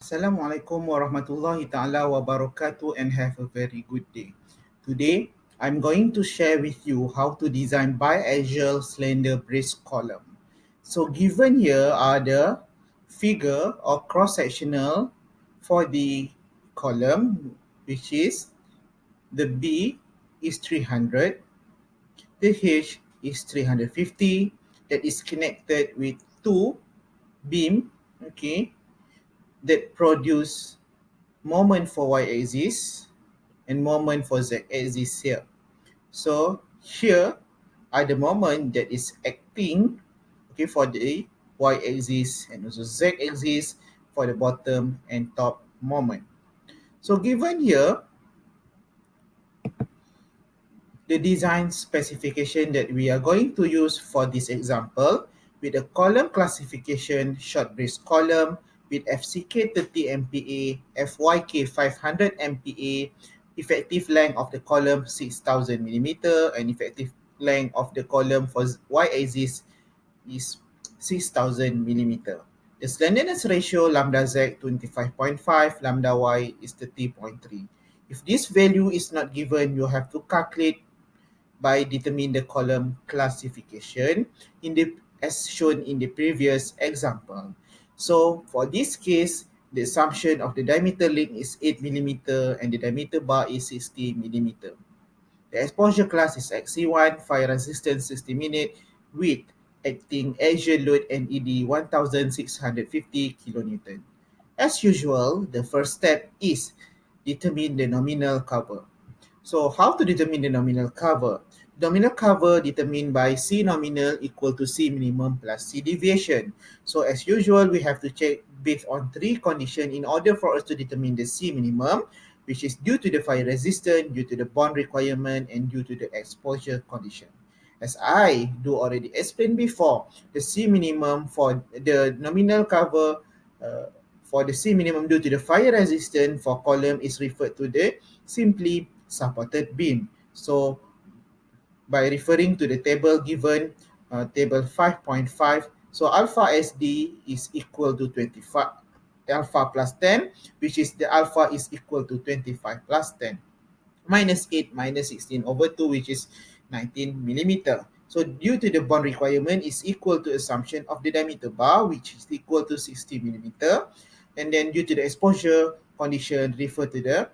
Assalamualaikum warahmatullahi ta'ala wabarakatuh and have a very good day. Today, I'm going to share with you how to design biaxial slender brace column. So given here are the figure or cross-sectional for the column, which is the B is 300, the H is 350, that is connected with two beam, okay, that produce moment for y-axis and moment for z-axis here. So here are the moment that is acting, okay, for the y-axis and also z-axis for the bottom and top moment. So given here, the design specification that we are going to use for this example with a column classification short brace column with FCK 30 MPa, FYK 500 MPa, effective length of the column 6000 millimeter, and effective length of the column for y-axis is 6000 millimeter. The slenderness ratio lambda z 25.5, lambda y is 30.3. If this value is not given, you have to calculate by determine the column classification in the as shown in the previous example. So for this case, the assumption of the diameter length is 8 millimeter and the diameter bar is 60 millimeter. The exposure class is XC1, fire resistance 60 minute with acting axial load NED 1650 kilonewton. As usual, the first step is determine the nominal cover. So how to determine the nominal cover? Nominal cover determined by C nominal equal to C minimum plus C deviation. So as usual, we have to check based on three conditions in order for us to determine the C minimum, which is due to the fire resistance, due to the bond requirement, and due to the exposure condition. As I do already explain before, the C minimum for the nominal cover for the C minimum due to the fire resistance for column is referred to the simply supported beam. So by referring to the table given, table 5.5, so alpha SD is equal to 25, alpha plus 10, which is the alpha is equal to 25 plus 10, minus 8 minus 16 over 2, which is 19 millimeter. So due to the bond requirement is equal to assumption of the diameter bar, which is equal to 60 millimeter. And then due to the exposure condition, refer to the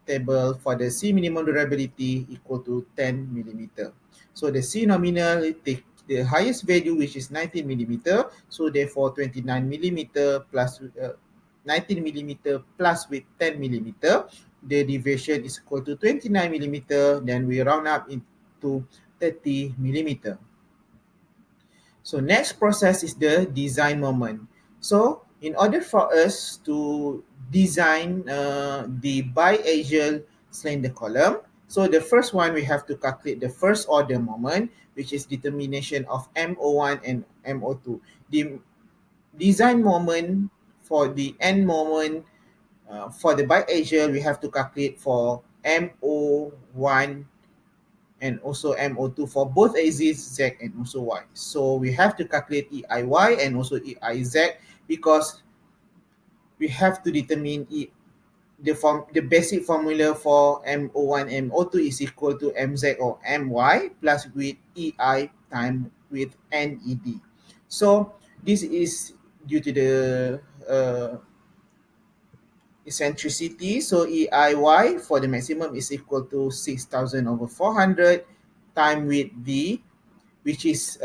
table for the C minimum durability equal to 10 millimeter. So the C nominal take the highest value, which is 19 millimeter. So therefore 29 millimeter plus 19 millimeter plus with 10 millimeter, the deviation is equal to 29 millimeter. Then we round up into 30 millimeter. So next process is the design moment. So in order for us to design the biaxial slender column, so the first one we have to calculate the first order moment, which is determination of MO1 and MO2. The design moment for the end moment for the biaxial, we have to calculate for MO1 and also MO2 for both axes Z and also Y. So we have to calculate EIY and also EIZ because we have to determine the basic formula for MO1 and MO2 is equal to MZ or MY plus with EI time with NED. So this is due to the eccentricity. So EIY for the maximum is equal to 6,000 over 400 time with D, which is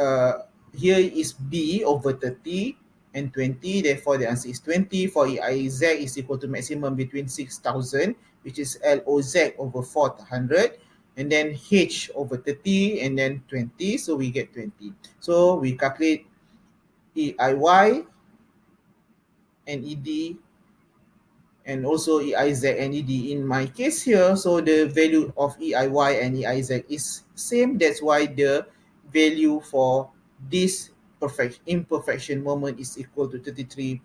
here is B over 30 and 20. Therefore, the answer is 20. For EIZ is equal to maximum between 6,000, which is LOZ over 400. And then H over 30 and then 20. So we get 20. So we calculate EIY and ED and also EIZ and ED in my case here. So the value of EIY and EIZ is same. That's why the value for this imperfection moment is equal to 33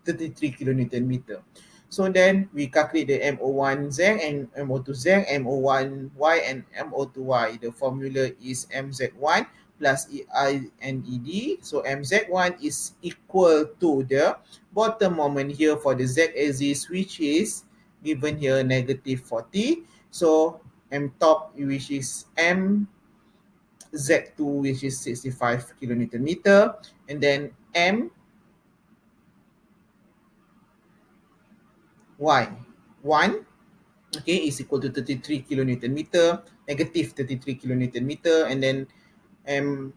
kilonewton meter. So then we calculate the MO1Z and MO2Z, MO1Y and MO2Y. The formula is MZ1 plus I and ED. So MZ1 is equal to the bottom moment here for the Z axis, which is given here negative 40. So M top, which is MZ2, which is 65 kilonewton meter, and then MY1, okay, is equal to 33 kilonewton meter, negative 33 kilonewton meter, and then M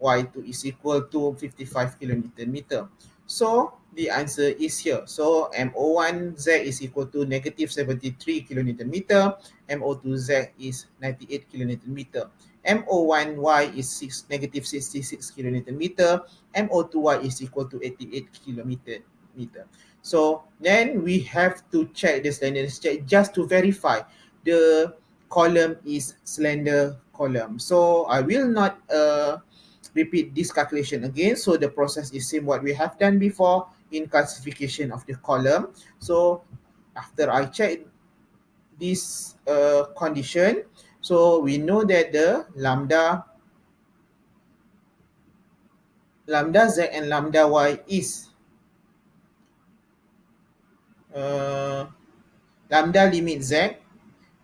y2 is equal to 55 kilonewton meter. So the answer is here. So MO1Z is equal to negative 73 kilonewton meter. MO2Z is 98 kilonewton meter. MO1Y is negative 66 kilonewton meter. MO2Y is equal to 88 kilometer meter. So then we have to check the slenderness check just to verify the column is slender column. So I will not repeat this calculation again. So the process is same what we have done before in classification of the column. So after I check this condition, so we know that the lambda z and lambda y is lambda limit z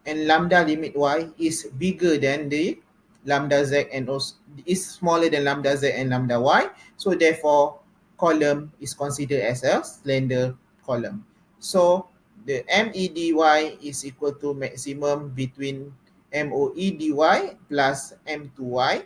and lambda limit y is bigger than the lambda z and also is smaller than lambda z and lambda y. So therefore, column is considered as a slender column. So the MEDY is equal to maximum between MOEDY plus M2Y.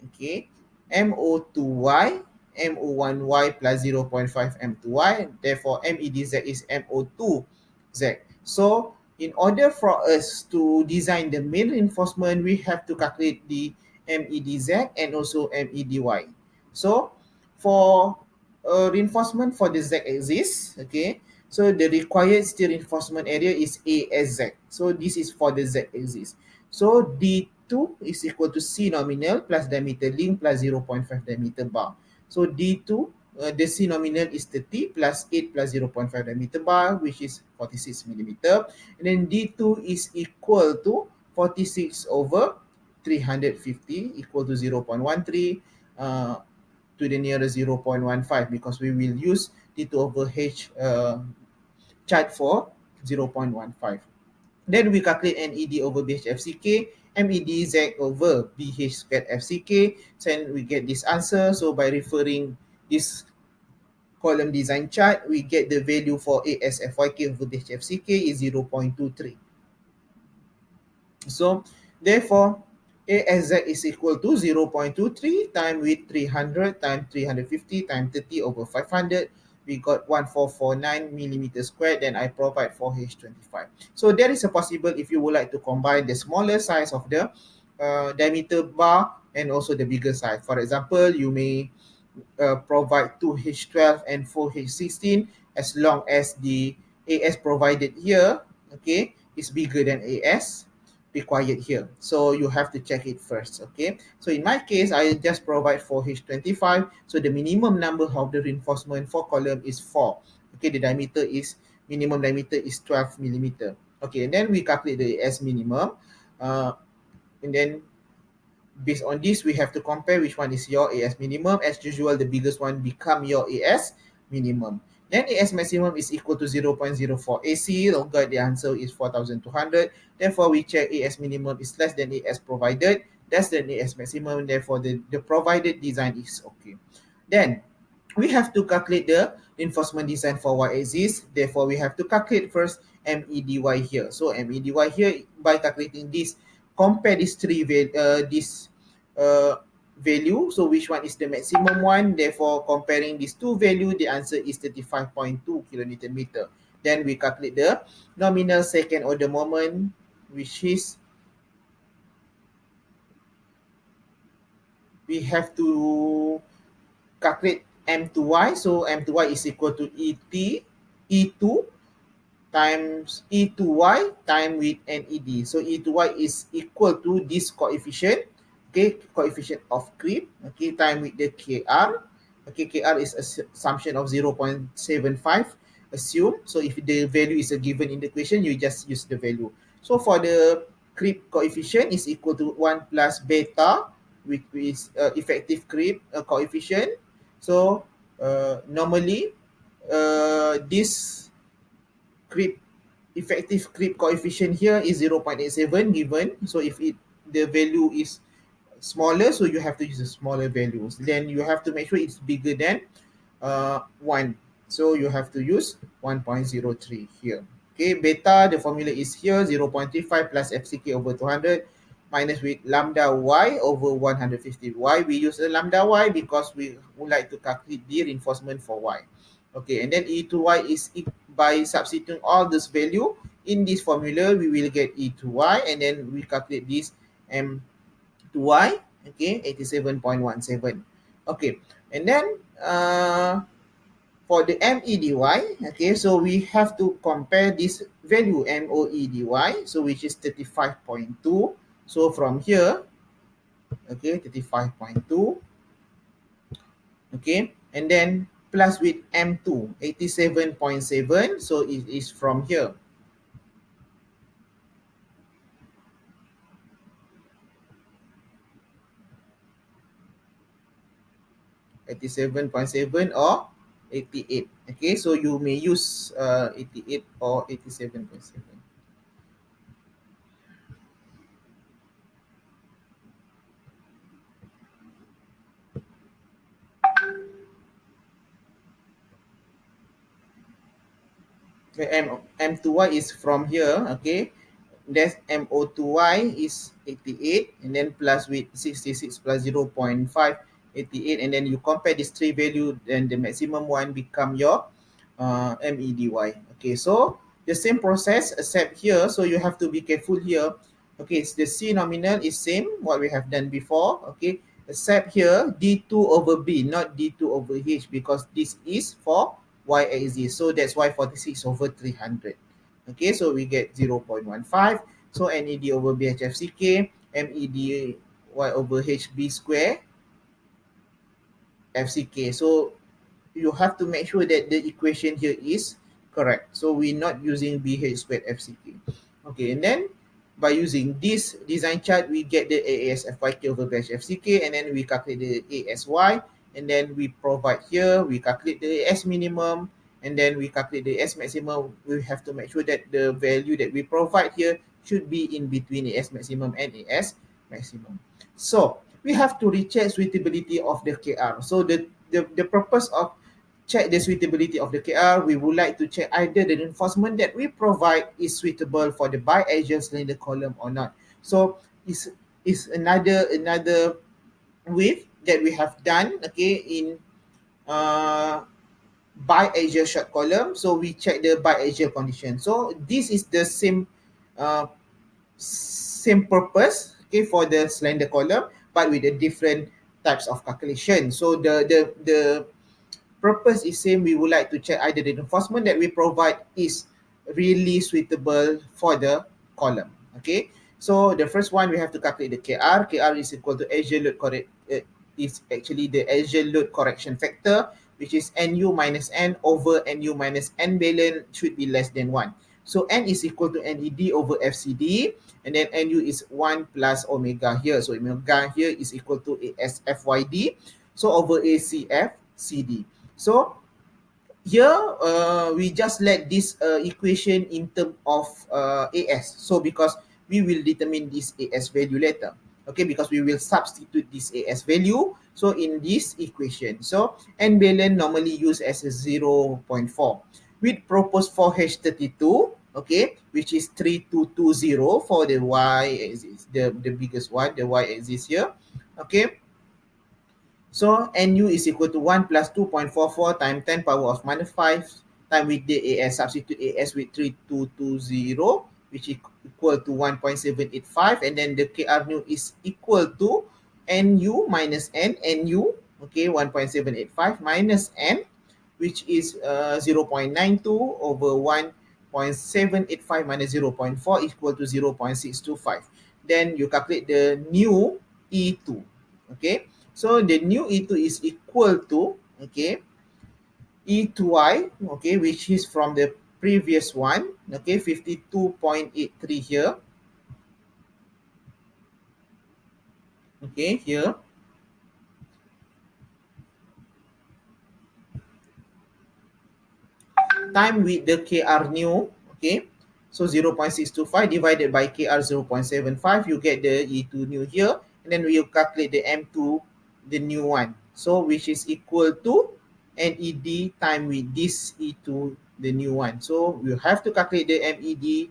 Okay, MO2Y, MO1Y plus 0.5 M2Y. Therefore, MEDZ is MO2Z. So in order for us to design the main reinforcement, we have to calculate the MEDZ and also MEDY. So for reinforcement for the Z axis, okay, so the required steel reinforcement area is ASZ. So this is for the Z axis. So D2 is equal to C nominal plus diameter link plus 0.5 diameter bar. So D2, the C nominal is 30 plus 8 plus 0.5 diameter bar, which is 46 millimeter. And then D2 is equal to 46 over 350 equal to 0.13 to the nearest 0.15 because we will use D2 over H chart for 0.15. Then we calculate NED over BH FCK, MEDZ over BH squared FCK. So we get this answer. So by referring this column design chart, we get the value for ASFYK over BH FCK is 0.23. So therefore, ASZ is equal to 0.23 times with 300 times 350 times 30 over 500. We got 1449 millimeter squared. Then I provide for H25. So there is a possible if you would like to combine the smaller size of the diameter bar and also the bigger size. For example, you may provide 2H12 and 4H16 as long as the AS provided here, okay, is bigger than AS required here. So you have to check it first, okay? So in my case, I just provide 4H25. So the minimum number of the reinforcement for column is 4. Okay, the diameter is, minimum diameter is 12 millimeter. Okay, and then we calculate the AS minimum. And then based on this, we have to compare which one is your AS minimum. As usual, the biggest one become your AS minimum. Then AS maximum is equal to 0.04 AC. Oh God, the answer is 4,200. Therefore, we check AS minimum is less than AS provided. That's the AS maximum. Therefore, the provided design is okay. Then, we have to calculate the reinforcement design for y-axis. Therefore, we have to calculate first MEDY here. So, MEDY here, by calculating this, compare these three value. So which one is the maximum one? Therefore, comparing these two value, the answer is 35.2 kilonewton meter. Then we calculate the nominal second order moment, which is we have to calculate M2Y. So M2Y is equal to E2 times E2Y time with NED. So E2Y is equal to this coefficient, okay, coefficient of creep, okay, time with the KR. Okay, KR is assumption of 0.75 assume. So if the value is a given in the equation, you just use the value. So for the creep coefficient is equal to 1 plus beta which is effective creep coefficient. So normally this creep effective creep coefficient here is 0.87 given. So if the value is smaller, so you have to use the smaller values. Then you have to make sure it's bigger than 1. So you have to use 1.03 here. Okay, beta, the formula is here, 0.35 plus FCK over 200 minus with lambda y over 150. Why we use a lambda y? Because we would like to calculate the reinforcement for y. Okay, and then E to y is by substituting all this value in this formula, we will get E to y, and then we calculate this M to y, okay, 87.17. Okay, and then for the MEDY, okay, so we have to compare this value MOEDY, so which is 35.2. So from here, okay, 35.2, okay, and then plus with M2, 87.7. So it is from here. 87.7 or 88. Okay, so you may use 88 or 87.7. M2y is from here, okay. That's MO2y is 88, and then plus with 66 plus 0.5, 88, and then you compare these three value, then the maximum one become your MEDY. Okay, so the same process except here, so you have to be careful here. Okay, so the C nominal is same what we have done before, okay, except here D2 over B, not D2 over H, because this is for y-axis, so that's why 46 over 300. Okay, so we get 0.15. So NED over BHFCK, MED y over HB square FCK. So you have to make sure that the equation here is correct. So we're not using BH squared FCK. Okay, and then by using this design chart, we get the ASFYK over BH FCK, and then we calculate the ASY, and then we provide here, we calculate the S minimum, and then we calculate the S maximum. We have to make sure that the value that we provide here should be in between the S maximum and AS maximum. So we have to recheck suitability of the KR. So the purpose of check the suitability of the KR, we would like to check either the reinforcement that we provide is suitable for the biaxial slender column or not. So is another way that we have done, okay, in biaxial short column. So we check the biaxial condition. So this is the uh, same purpose, okay, for the slender column, but with a different types of calculation. So the purpose is same. We would like to check either the reinforcement that we provide is really suitable for the column. Okay, so the first one we have to calculate the KR. KR is equal to axial load correct. Is actually the axial load correction factor, which is NU minus N over NU minus N balance should be less than 1. So N is equal to NED over FCD, and then NU is 1 plus omega here. So omega here is equal to ASFYD. So over ACF CD. So here we just let this equation in terms of AS. So because we will determine this AS value later. Okay, because we will substitute this AS value. So in this equation, so N balance normally used as a 0.4. With proposed 4H32, okay, which is 3220 for the Y axis, the biggest one, the Y axis here. Okay, so NU is equal to 1 plus 2.44 times 10 power of minus 5 time with the AS. Substitute AS with 3220, which is equal to 1.785. And then the KR new is equal to NU minus N. NU, okay, 1.785 minus N, which is 0.92 over 1.785 minus 0.4 equal to 0.625. Then you calculate the new E2, okay. So the new E2 is equal to, okay, E2Y, okay, which is from the previous one, okay, 52.83 here. Okay, here time with the KR new, okay, so 0.625 divided by KR 0.75, you get the E2 new here, and then we'll calculate the M2, the new one, so which is equal to NED time with this E2, the new one. So you have to calculate the MED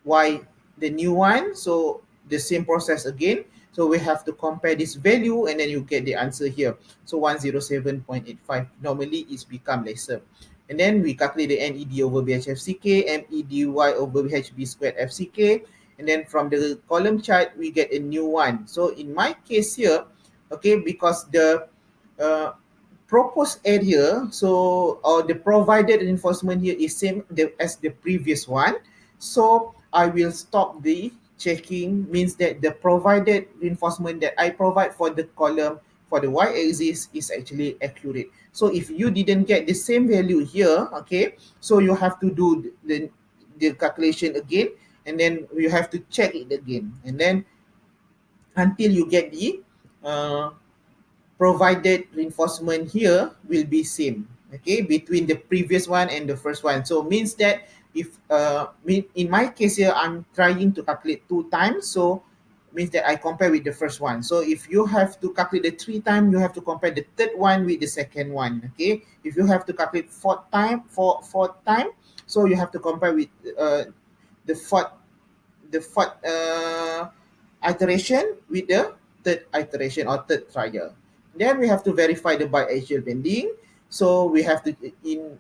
y, the new one, so the same process again. So we have to compare this value and then you get the answer here. So 107.85 normally it's become lesser, and then we calculate the NED over BHFCK, MEDY over HB squared FCK, and then from the column chart we get a new one. So in my case here, okay, because the uh, proposed area, so or the provided reinforcement here is same as the previous one, so I will stop the checking, means that the provided reinforcement that I provide for the column for the y-axis is actually accurate. So if you didn't get the same value here, okay, so you have to do the calculation again, and then you have to check it again, and then until you get the uh, provided reinforcement here will be same, okay, between the previous one and the first one. So means that if in my case here I'm trying to calculate two times, so means that I compare with the first one. So if you have to calculate the three time, you have to compare the third one with the second one, okay. If you have to calculate fourth time, so you have to compare with the fourth iteration with the third iteration or third trial. Then we have to verify the biaxial bending. So we have to in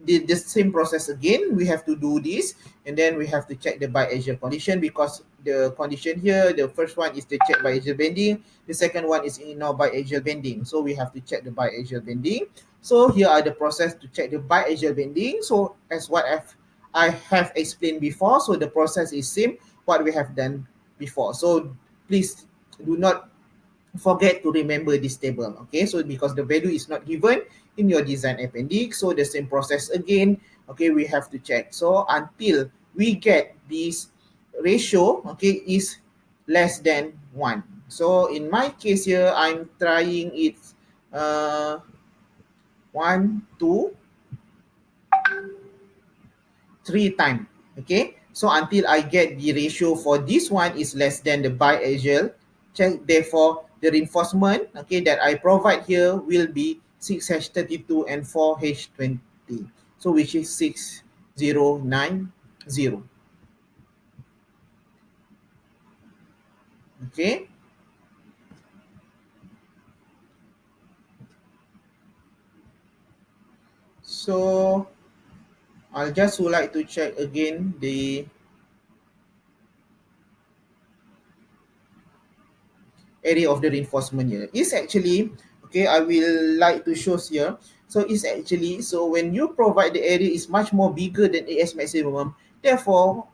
the same process again. We have to do this, and then we have to check the biaxial condition, because the condition here, the first one is the check biaxial bending. The second one is in no biaxial bending. So we have to check the biaxial bending. So here are the process to check the biaxial bending. So as what I have explained before, so the process is same what we have done before. So please do not forget to remember this table, okay. So because the value is not given in your design appendix, so the same process again, okay, we have to check. So until we get this ratio, okay, is less than 1. So in my case here, I'm trying it 1 2 3 times, okay. So until I get the ratio for this one is less than the biaxial check, therefore the reinforcement, okay, that I provide here will be 6H32 and 4H20, so which is 6090, okay. So I'll just would like to check again the area of the reinforcement here is actually, okay, I will like to show here. So it's actually, so when you provide the area is much more bigger than AS maximum, therefore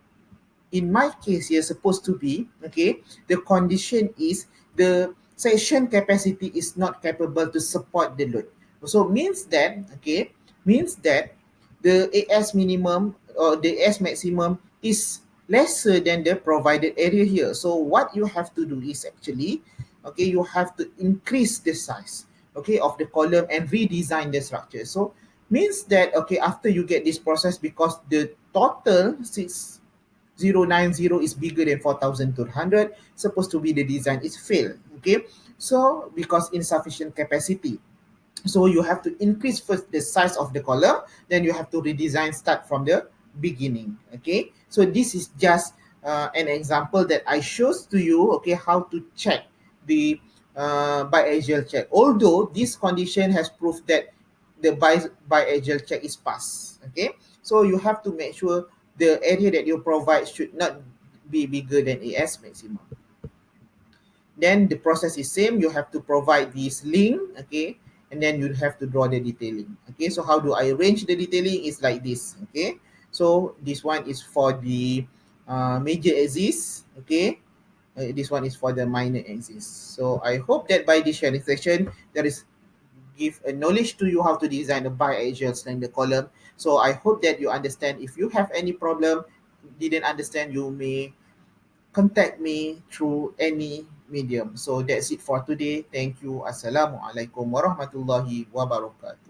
in my case here supposed to be, okay, the condition is the section capacity is not capable to support the load. So means that, okay, means that the AS minimum or the AS maximum is lesser than the provided area here. So what you have to do is actually, okay, you have to increase the size, okay, of the column and redesign the structure. So means that, okay, after you get this process, because the total 6090 is bigger than 4200, supposed to be the design is failed, okay. So because insufficient capacity, so you have to increase first the size of the column, then you have to redesign start from the beginning, okay. So this is just an example that I shows to you, okay, how to check the biaxial check, although this condition has proved that the biaxial check is passed, okay. So you have to make sure the area that you provide should not be bigger than AS maximum. Then the process is same. You have to provide this link, okay, and then you have to draw the detailing, okay. So how do I arrange the detailing is like this, okay. So this one is for the major axis, okay. This one is for the minor axis. So I hope that by this sharing session there is give a knowledge to you how to design a biaxial slender column. So I hope that you understand. If you have any problem, didn't understand, you may contact me through any medium. So that's it for today. Thank you. Assalamualaikum warahmatullahi wabarakatuh.